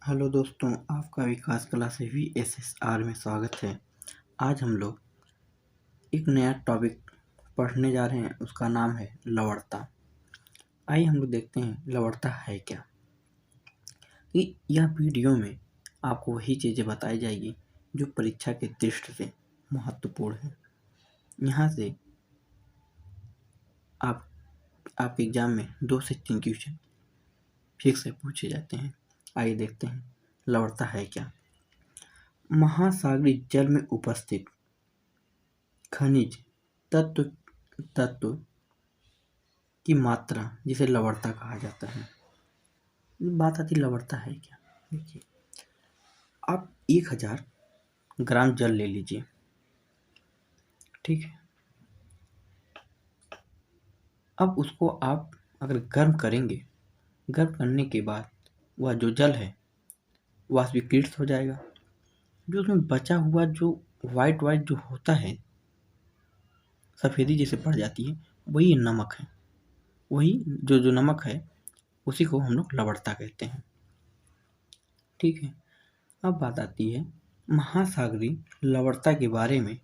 Hello दोस्तों, आपका विकास class VSSR में स्वागत है। आज हम लोग एक नया टॉपिक पढ़ने जा रहे हैं। उसका नाम है लवणता। आइए हम लोग देखते हैं लवणता है क्या। कि यह वीडियो में आपको वही चीज़ें बताई जाएगी जो परीक्षा के दृष्टि से महत्वपूर्ण है। यहाँ से आपके एग्जाम में 2 से 3 क्वेश्चन फिक्स से पूछे जाते हैं। आइए देखते हैं लवणता है क्या। महासागरीय जल में उपस्थित खनिज तत्व की मात्रा जिसे लवणता कहा जाता है। बात आती लवणता है क्या। देखिए, आप 1000 ग्राम जल ले लीजिए, ठीक है। अब उसको आप अगर गर्म करेंगे, गर्म करने के बाद वह जो जल है वाष्पीकृत हो जाएगा। जो उसमें बचा हुआ जो वाइट जो होता है, सफ़ेदी जैसे पड़ जाती है, वही नमक है। वही जो नमक है उसी को हम लोग लवणता कहते हैं, ठीक है। अब बात आती है महासागरीय लवणता के बारे में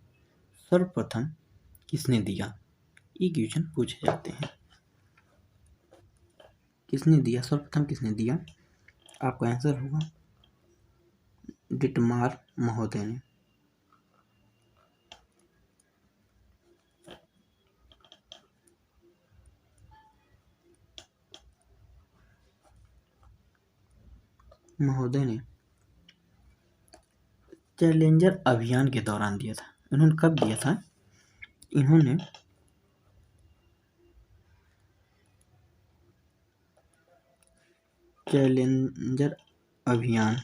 सर्वप्रथम किसने दिया। ये क्वेश्चन पूछे जाते हैं। किसने दिया, सर्वप्रथम किसने दिया। आपका आंसर होगा डिटमार महोदय ने। चैलेंजर अभियान के दौरान दिया था। इन्होंने कब दिया था। इन्होंने चैलेंजर अभियान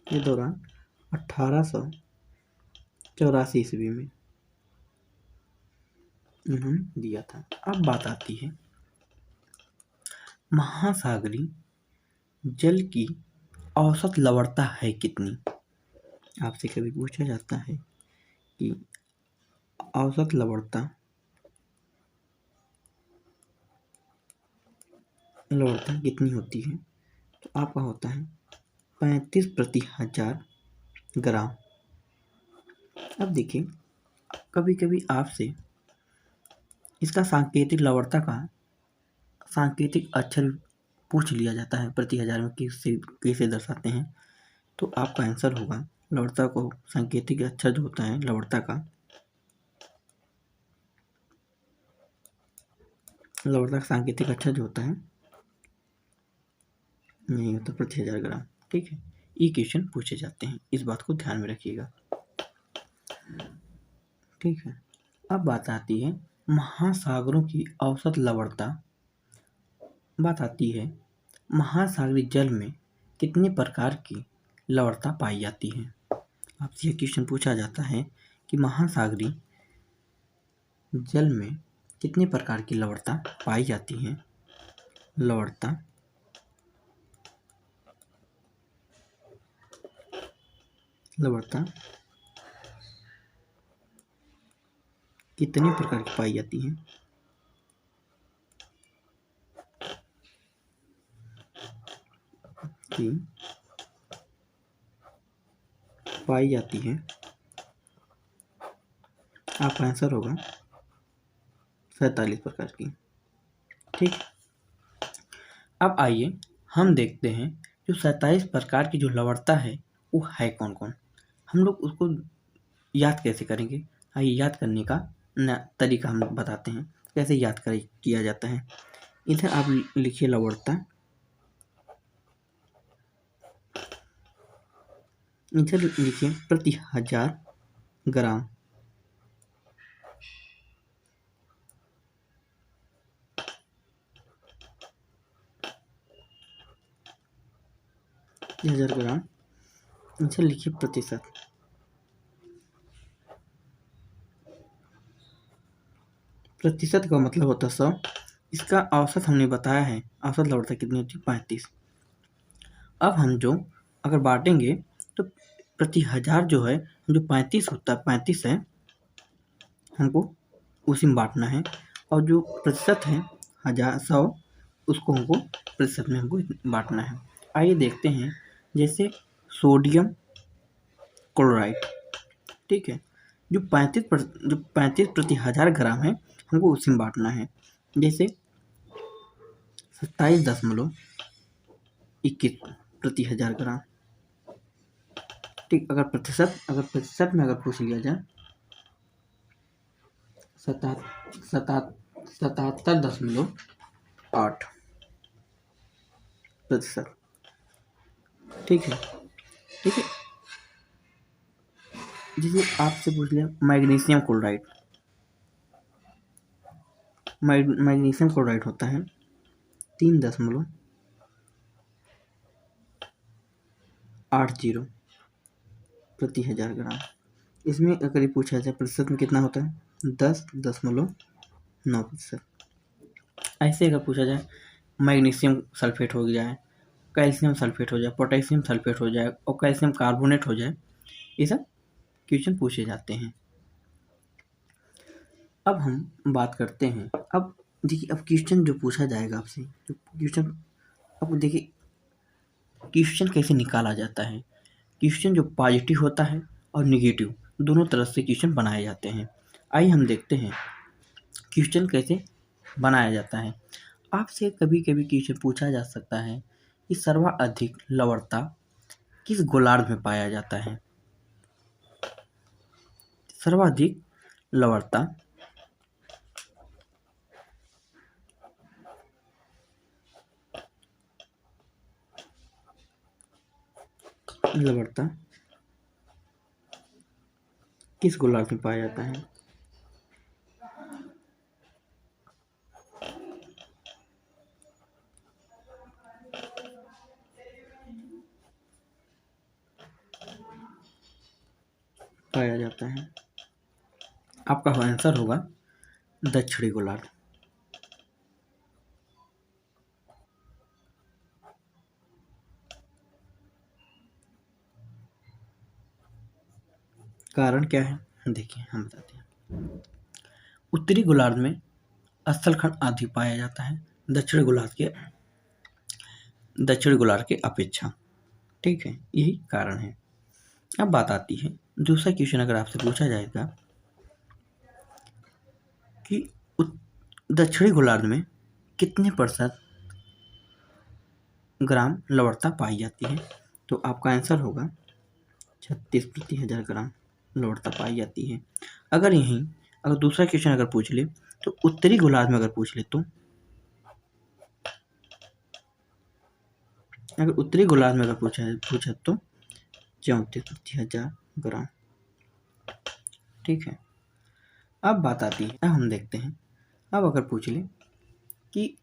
के दौरान 1884 ईस्वी में इन्होंने दिया था। अब बात आती है महासागरीय जल की औसत लवणता है कितनी। आपसे कभी पूछा जाता है कि औसत लवणता कितनी होती है, तो आपका होता है 35/1000 ग्राम। अब देखिए, कभी कभी आपसे इसका सांकेतिक लवणता का सांकेतिक अक्षर पूछ लिया जाता है, प्रति हजार में कैसे दर्शाते हैं। तो आपका आंसर होगा लवणता को सांकेतिक अक्षर जो होता है लवणता का सांकेतिक अक्षर जो होता है नहीं होता प्रति 1000 ग्राम, ठीक है। ये क्वेश्चन पूछे जाते हैं, इस बात को ध्यान में रखिएगा, ठीक है। अब बात आती है महासागरों की औसत लवणता। बात आती है महासागरीय जल में कितने प्रकार की लवणता पाई जाती है। आपसे यह क्वेश्चन पूछा जाता है कि महासागरीय जल में कितने प्रकार की लवणता पाई जाती है। लवणता कितने प्रकार की पाई जाती है। कि पाई जाती है, आपका आंसर होगा 47 प्रकार की, ठीक। अब आइए हम देखते हैं जो 27 प्रकार की जो लवणता है वो है कौन कौन। हम लोग उसको याद कैसे करेंगे। आइए याद करने का तरीका हम बताते हैं कैसे याद किया जाता है। इधर आप लिखिए लवणता, इधर लिखिए प्रति 1000 ग्राम। इधर लिखिए प्रतिशत। प्रतिशत का मतलब होता है 100। इसका औसत हमने बताया है, औसत लवणता कितनी होती है 35। अब हम जो अगर बांटेंगे तो प्रति 1000 जो है जो 35 होता है 35 है हमको उसी में बांटना है, और जो प्रतिशत है 100 उसको हमको प्रतिशत में हमको बांटना है। आइए देखते हैं, जैसे सोडियम क्लोराइड, ठीक है, जो 35 प्रति 1000 ग्राम है हमको उसी में बांटना है। जैसे 27.21 प्रति 1000 ग्राम, ठीक। अगर प्रतिशत में अगर पूछ लिया जाए 77.8 प्रतिशत, ठीक है। ठीक है, जैसे आपसे पूछ लिया मैग्नीशियम क्लोराइड, मैग्नीशियम क्लोराइड होता है 3.80 प्रति 1000 ग्राम। इसमें अगर ये पूछा जाए प्रतिशत में कितना होता है 10.9%। ऐसे अगर पूछा जाए मैग्नीशियम सल्फेट हो जाए, कैल्शियम सल्फेट हो जाए, पोटेशियम सल्फेट हो जाए और कैल्शियम कार्बोनेट हो जाए, ये सब क्वेश्चन पूछे जाते हैं। अब हम बात करते हैं, अब देखिए अब क्वेश्चन जो पूछा जाएगा आपसे, जो क्वेश्चन, अब देखिए क्वेश्चन कैसे निकाला जाता है। क्वेश्चन जो पॉजिटिव होता है और निगेटिव दोनों तरफ से क्वेश्चन बनाए जाते हैं। आइए हम देखते हैं क्वेश्चन कैसे बनाया जाता है। आपसे कभी कभी क्वेश्चन पूछा जा सकता है कि सर्वाधिक लवणता किस गोलार्ध में पाया जाता है। सर्वाधिक लवणता किस गोलार्ध में पाया जाता है। पाया जाता है, आपका आंसर होगा दक्षिणी गोलार्ध। कारण क्या है, देखिए हम बताते हैं। उत्तरी गोलार्ध में स्थलखंड अधिक पाया जाता है दक्षिण गोलार्ध के अपेक्षा, ठीक है, यही कारण है। अब बात आती है दूसरा क्वेश्चन, अगर आपसे पूछा जाएगा कि दक्षिणी गोलार्ध में कितने प्रतिशत ग्राम लवणता पाई जाती है, तो आपका आंसर होगा 36 प्रति 1000 ग्राम लवणता पाई जाती है। अगर दूसरा क्वेश्चन अगर पूछ ले तो उत्तरी गोलार्ध में अगर पूछ ले तो अगर उत्तरी गोलार्ध में अगर पूछा तो 34 प्रति 1000 ग्राम, ठीक है। अब बात आती है, अब हम देखते हैं, अब अगर पूछ ले कि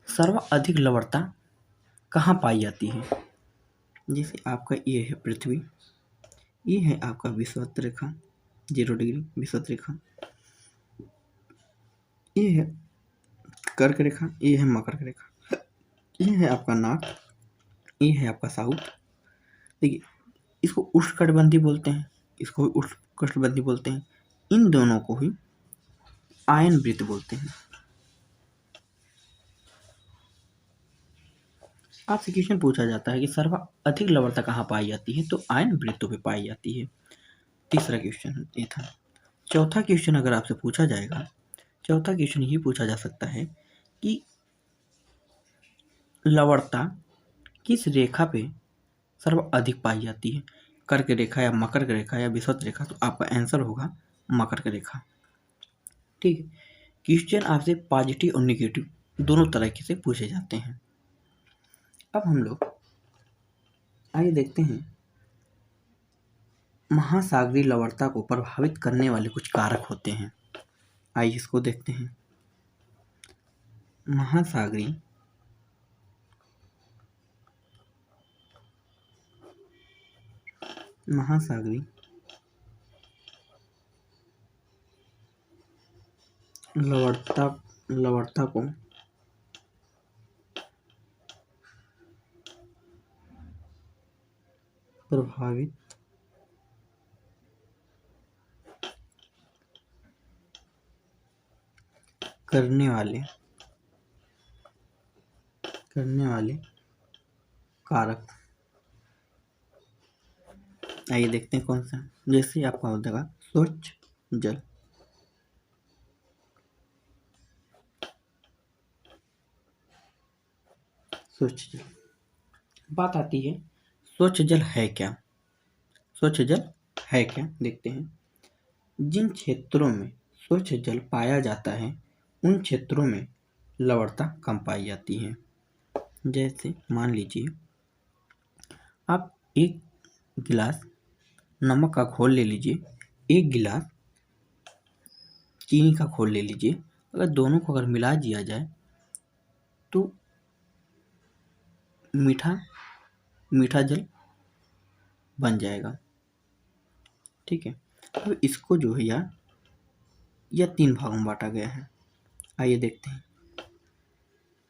सर्वाधिक लवणता कहाँ पाई जाती है, जैसे आपका ये है पृथ्वी, ये है आपका विषुवत रेखा 0 डिग्री विषुवत रेखा, ये है कर्क रेखा, ये है मकर रेखा, ये है आपका नाक, ये है आपका साउथ। देखिए इसको उष्णकटिबंधीय बोलते हैं, इसको भी उष्णकटिबंधीय बोलते हैं, इन दोनों को ही आयन वृत्त बोलते हैं। आपसे क्वेश्चन पूछा जाता है कि सर्वाधिक लवणता कहाँ पाई जाती है, तो आयन वृत्तों पे पाई जाती है। तीसरा क्वेश्चन ये था। चौथा क्वेश्चन अगर आपसे पूछा जाएगा, चौथा क्वेश्चन ये पूछा जा सकता है कि लवणता किस रेखा पे सर्वाधिक पाई जाती है, कर्क रेखा या मकर रेखा या विषुवत रेखा, तो आपका आंसर होगा मकर रेखा, ठीक है। क्वेश्चन आपसे पॉजिटिव और निगेटिव दोनों तरीके से पूछे जाते हैं। अब हम लोग आइए देखते हैं महासागरीय लवणता को प्रभावित करने वाले कुछ कारक होते हैं। आइए इसको देखते हैं। महासागरीय लवणता को प्रभावित करने वाले कारक। आइए देखते हैं कौन सा। जैसे आपका हो जाएगा स्वच्छ जल। स्वच्छ जल, बात आती है स्वच्छ जल है क्या। स्वच्छ जल है क्या देखते हैं। जिन क्षेत्रों में स्वच्छ जल पाया जाता है उन क्षेत्रों में लवणता कम पाई जाती है। जैसे मान लीजिए आप एक गिलास नमक का घोल ले लीजिए, एक गिलास चीनी का घोल ले लीजिए। अगर दोनों को अगर मिला दिया जाए तो मीठा जल बन जाएगा। ठीक है। अब इसको जो है यह 3 भागों में बांटा गया है। आइए देखते हैं।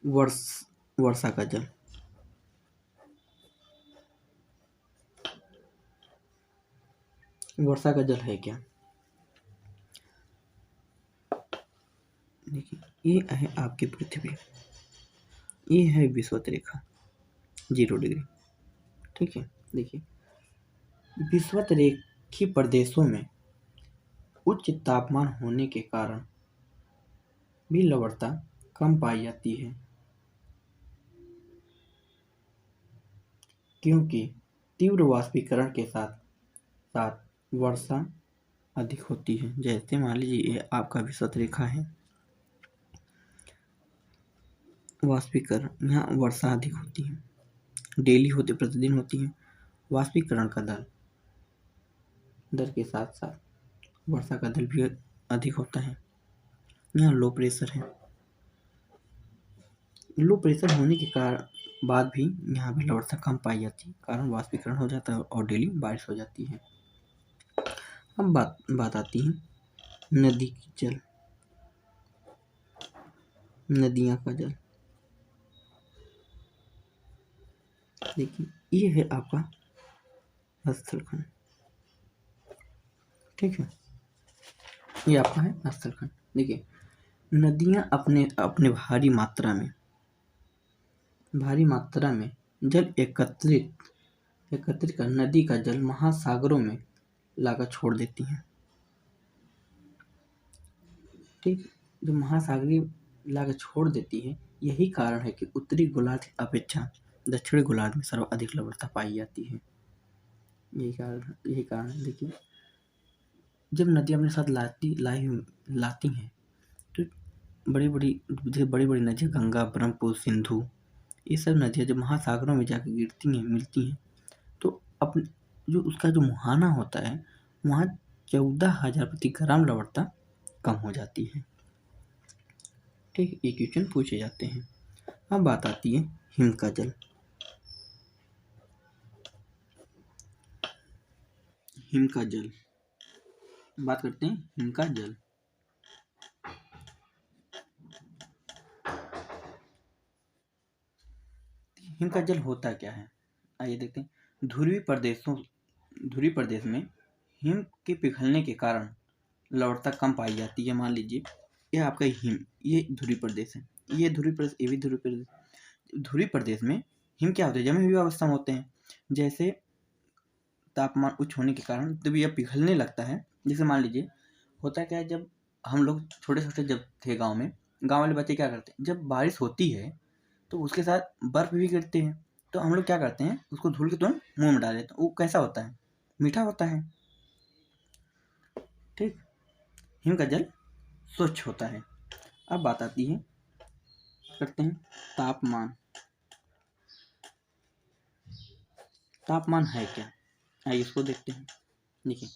वर्षा का जल। वर्षा का जल है क्या। देखिए ये है आपकी पृथ्वी, ये है विषुवत रेखा 0 डिग्री। ठीक है। देखिए विषुवत रेखी प्रदेशों में उच्च तापमान होने के कारण भी लवणता कम पाई जाती है, क्योंकि तीव्र वाष्पीकरण के साथ साथ वर्षा अधिक होती है। जैसे मान लीजिए ये आपका विषुवत रेखा है, वाष्पीकरण यहाँ वर्षा अधिक होती है, डेली होती, प्रतिदिन होती है। वाष्पीकरण का दर के साथ साथ वर्षा का दर भी अधिक होता है। यहाँ लो प्रेशर है, लो प्रेशर होने के कारण बाद भी यहाँ पे लवणता कम पाई जाती है, कारण वाष्पीकरण हो जाता है और डेली बारिश हो जाती है। अब बात आती है नदी की जल, नदियाँ का जल। देखिए ये है आपका स्थलखंड। ठीक है, ये आपका है स्थलखंड। देखिए नदियाँ अपने भारी मात्रा में जल एकत्रित कर नदी का जल महासागरों में लाकर छोड़ देती हैं। ठीक, जो महासागरीय लाकर छोड़ देती है, यही कारण है कि उत्तरी गोलार्ध की अपेक्षा दक्षिणी गोलार्ध में सर्वाधिक लवणता पाई जाती है। यही कारण है। देखिए जब नदी अपने साथ लाती हैं तो बड़ी बड़ी नदियाँ गंगा, ब्रह्मपुत्र, सिंधु, ये सब नदियाँ जब महासागरों में जाकर गिरती हैं, मिलती हैं, तो अपने जो उसका जो मुहाना होता है वहाँ 14,000 प्रति ग्राम लवणता कम हो जाती है। ठीक, ये क्वेश्चन पूछे जाते हैं। अब बात आती है हिम का जल। हिम का जल, बात करते हैं हिम का जल। हिम का जल होता क्या है, आइए देखते हैं। ध्रुवीय प्रदेश में हिम के पिघलने के कारण लवणता कम पाई जाती है। मान लीजिए ये आपका हिम, ये ध्रुवीय प्रदेश है, ये ध्रुवीय प्रदेश, ये भी ध्रुवीय प्रदेश। ध्रुवीय प्रदेश में हिम क्या होते हैं, जमे हुए अवस्था में होते हैं। जैसे तापमान उच्च होने के कारण जब यह पिघलने लगता है, जैसे मान लीजिए होता क्या है, जब हम लोग छोटे छोटे जब थे गाँव वाले बच्चे क्या करते हैं, जब बारिश होती है तो उसके साथ बर्फ भी गिरती है, तो हम लोग क्या करते हैं, उसको धुल के तुरंत मुंह में डाल देते हैं। वो कैसा होता है, मीठा होता है। ठीक, हिम का जल स्वच्छ होता है। अब बात आती है, करते हैं तापमान। तापमान है क्या, आइए इसको देखते हैं। देखिए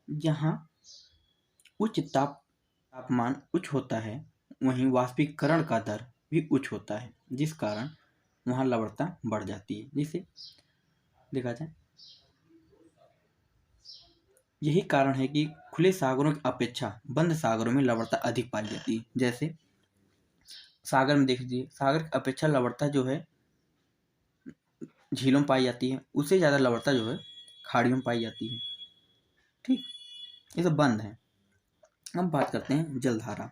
जहाँ तापमान उच्च होता है वहीं वाष्पीकरण का दर भी उच्च होता है, जिस कारण वहाँ लवणता बढ़ जाती है। जिसे देखा जाए, यही कारण है कि खुले सागरों की अपेक्षा बंद सागरों में लवणता अधिक पाई जाती है। जैसे सागर में देख लीजिए, सागर की अपेक्षा लवणता जो है झीलों में पाई जाती है, उससे ज़्यादा लवणता जो है खाड़ियों में पाई जाती है। ठीक, ये सब बंद है। अब बात करते हैं जलधारा।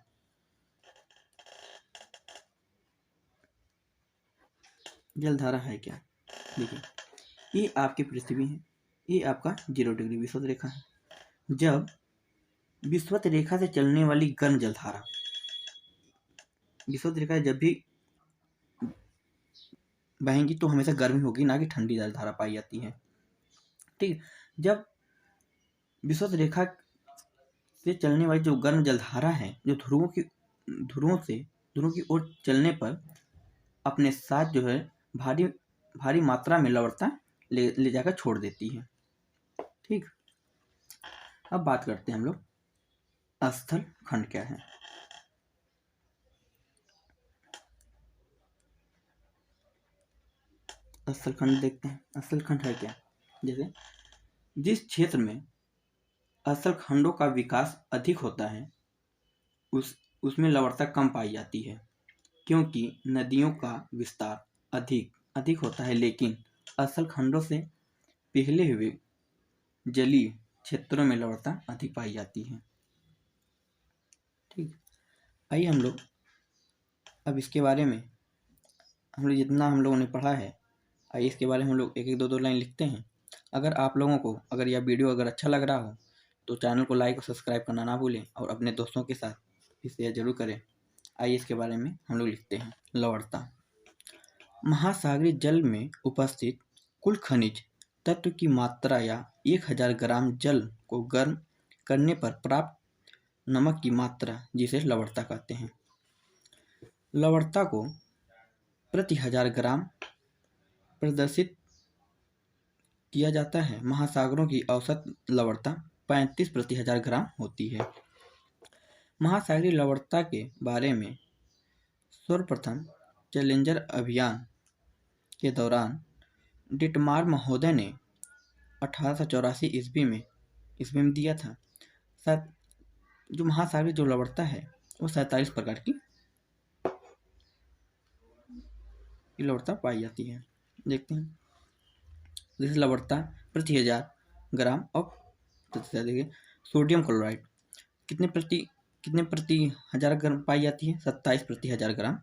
जलधारा है क्या? देखिए, ये आपकी पृथ्वी है, ये आपका 0 डिग्री विषुवत रेखा है। जब विषुवत रेखा से चलने वाली गर्म जलधारा, विषुवत रेखा जब भी बहेंगी तो हमेशा गर्मी होगी, ना कि ठंडी जलधारा पाई जाती है। ठीक, जब विषुवत रेखा से चलने वाली जो गर्म जलधारा है, जो ध्रुवों की ओर चलने पर अपने साथ जो है भारी भारी मात्रा में लवणता ले जाकर छोड़ देती है। ठीक, अब बात करते हैं हम लोग स्थल खंड क्या है। स्थल खंड देखते हैं, स्थल खंड है क्या? जैसे जिस क्षेत्र में स्थल खंडों का विकास अधिक होता है उसमें लवणता कम पाई जाती है, क्योंकि नदियों का विस्तार अधिक होता है, लेकिन स्थल खंडों से पिघले हुए जलीय क्षेत्रों में लवणता अधिक पाई जाती है। ठीक, आइए हम लोग अब इसके बारे में हम लोग जितना हम लोगों ने पढ़ा है, आइए इसके बारे में हम लोग एक दो लाइन लिखते हैं। अगर आप लोगों को अगर यह वीडियो अगर अच्छा लग रहा हो तो चैनल को लाइक और सब्सक्राइब करना ना भूलें और अपने दोस्तों के साथ इसे जरूर करें। आइए इसके बारे में हम लोग लिखते हैं। लवणता महासागरीय जल में उपस्थित कुल खनिज तत्व की मात्रा या 1000 ग्राम जल को गर्म करने पर प्राप्त नमक की मात्रा, जिसे लवणता कहते हैं। लवणता को प्रति 1000 ग्राम प्रदर्शित किया जाता है। महासागरों की औसत लवणता 35 प्रति 1000 ग्राम होती है। महासागरीय लवणता के बारे में सर्वप्रथम चैलेंजर अभियान के दौरान डिटमार महोदय ने 1884 ईस्वी में दिया था। जो महासागरीय जो लवणता है वो 47 प्रकार की लवणता पाई जाती है। देखते हैं, जैसे लवणता प्रति 1000 ग्राम और प्रतिशत। देखिए, सोडियम क्लोराइड कितने प्रति 1000 ग्राम पाई जाती है? 27 प्रति 1000 ग्राम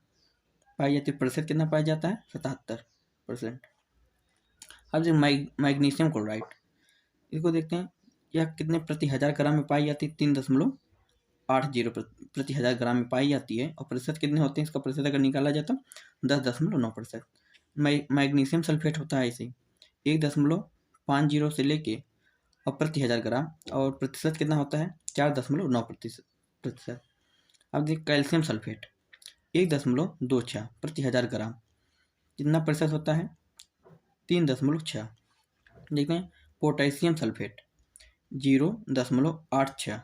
पाई जाती है। प्रतिशत कितना पाया जाता है? 77%। अब जो मैग्नीशियम क्लोराइड, इसको देखते हैं, यह कितने प्रति 1000 ग्राम में पाई जाती है? 3.80 प्रति 1000 ग्राम में पाई जाती है। और प्रतिशत कितने होते हैं? इसका प्रतिशत अगर निकाला जाए तो 10.9%। मैग्नीशियम सल्फेट होता है इसे 1.50 से लेके और प्रति 1000 ग्राम, और प्रतिशत कितना होता है? 4.9%। अब देखिए कैल्शियम सल्फेट 1.26 प्रति 1000 ग्राम, कितना प्रतिशत होता है? 3.6। देखते हैं पोटेशियम सल्फेट 0.86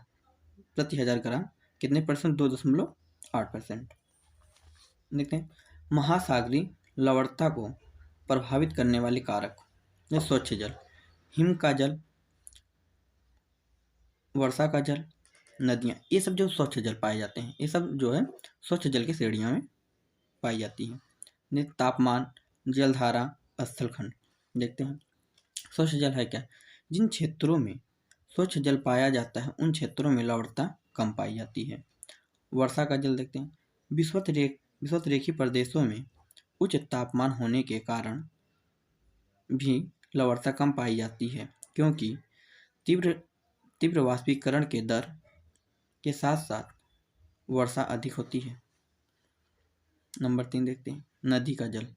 प्रति 1000 ग्राम, कितने परसेंट? 2.8%। देखते हैं महासागरीय लवणता को प्रभावित करने वाले कारक, जैसे स्वच्छ जल, हिम का जल, वर्षा का जल, नदियाँ, ये सब जो स्वच्छ जल पाए जाते हैं, ये सब जो है स्वच्छ जल की श्रेणियों में पाई जाती हैं। तापमान, जलधारा, स्थलखंड देखते हैं। स्वच्छ जल है क्या? जिन क्षेत्रों में स्वच्छ जल पाया जाता है उन क्षेत्रों में लवणता कम पाई जाती है। वर्षा का जल देखते हैं। विषुवत रेखीय प्रदेशों में उच्च तापमान होने के कारण भी लवणता कम पाई जाती है, क्योंकि तीव्र वाष्पीकरण के दर के साथ साथ वर्षा अधिक होती है। नंबर 3 देखते हैं, नदी का जल।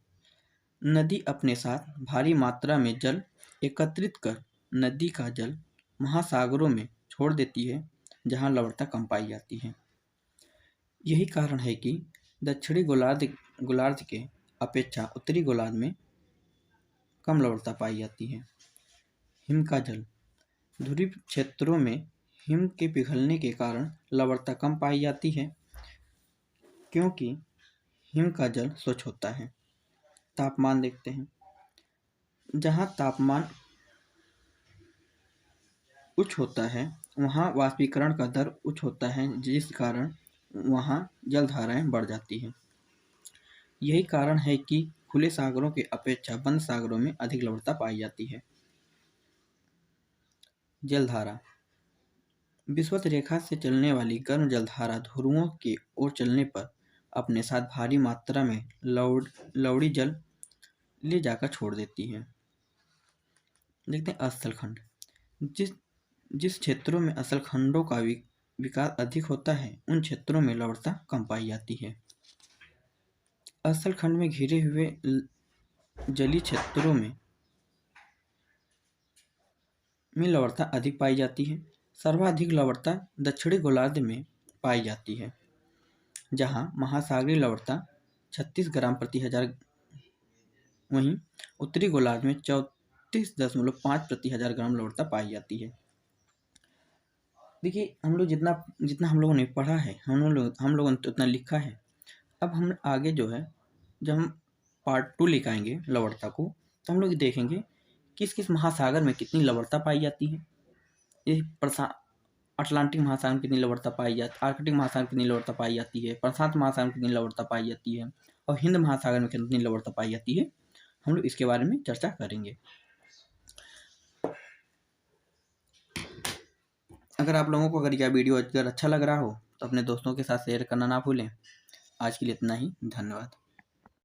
नदी अपने साथ भारी मात्रा में जल एकत्रित कर नदी का जल महासागरों में छोड़ देती है, जहां लवणता कम पाई जाती है। यही कारण है कि दक्षिणी गोलार्ध के अपेक्षा उत्तरी गोलार्ध में कम लवणता पाई जाती है। हिम का जल। ध्रुवीय क्षेत्रों में हिम के पिघलने के कारण लवणता कम पाई जाती है, क्योंकि हिम का जल स्वच्छ होता है। तापमान देखते हैं। जहाँ तापमान उच्च होता है वहाँ वाष्पीकरण का दर उच्च होता है, जिस कारण वहाँ जलधाराएं बढ़ जाती हैं। यही कारण है कि खुले सागरों के अपेक्षा बंद सागरों में अधिक लवणता पाई जाती है। जलधारा। विषुवत रेखा से चलने वाली गर्म जलधारा ध्रुवों की ओर चलने पर अपने साथ भारी मात्रा में लवणीय जल ले जाकर छोड़ देती है। देखते हैं अस्थल खंड। जिस जिस क्षेत्रों में अस्थल खंडों का विकास अधिक होता है उन क्षेत्रों में लवणता कम पाई जाती है। अस्थल खंड में घिरे हुए जलीय क्षेत्रों में लवणता अधिक पाई जाती है। सर्वाधिक लवणता दक्षिणी गोलार्ध में पाई जाती है, जहां महासागरीय लवणता 36 ग्राम प्रति हजार, वहीं उत्तरी गोलार्ध में 34.5 प्रति हजार ग्राम लवणता पाई जाती है। देखिए, हम लोग जितना जितना हम लोगों ने पढ़ा है, हम लोगों ने उतना लिखा है। अब हम आगे जो है, जब हम पार्ट 2 लेकर आएंगे लवणता को, तो हम लोग देखेंगे किस किस महासागर में कितनी लवणता पाई जाती है। ये अटलांटिक महासागर में कितनी लवणता पाई जाती है, आर्कटिक महासागर में कितनी लवणता पाई जाती है, प्रशांत महासागर में कितनी लवणता पाई जाती है, और हिंद महासागर में कितनी लवणता पाई जाती है, हम लोग इसके बारे में चर्चा करेंगे। अगर आप लोगों को अगर यह वीडियो अगर अच्छा लग रहा हो तो अपने दोस्तों के साथ शेयर करना ना भूलें। आज के लिए इतना ही, धन्यवाद।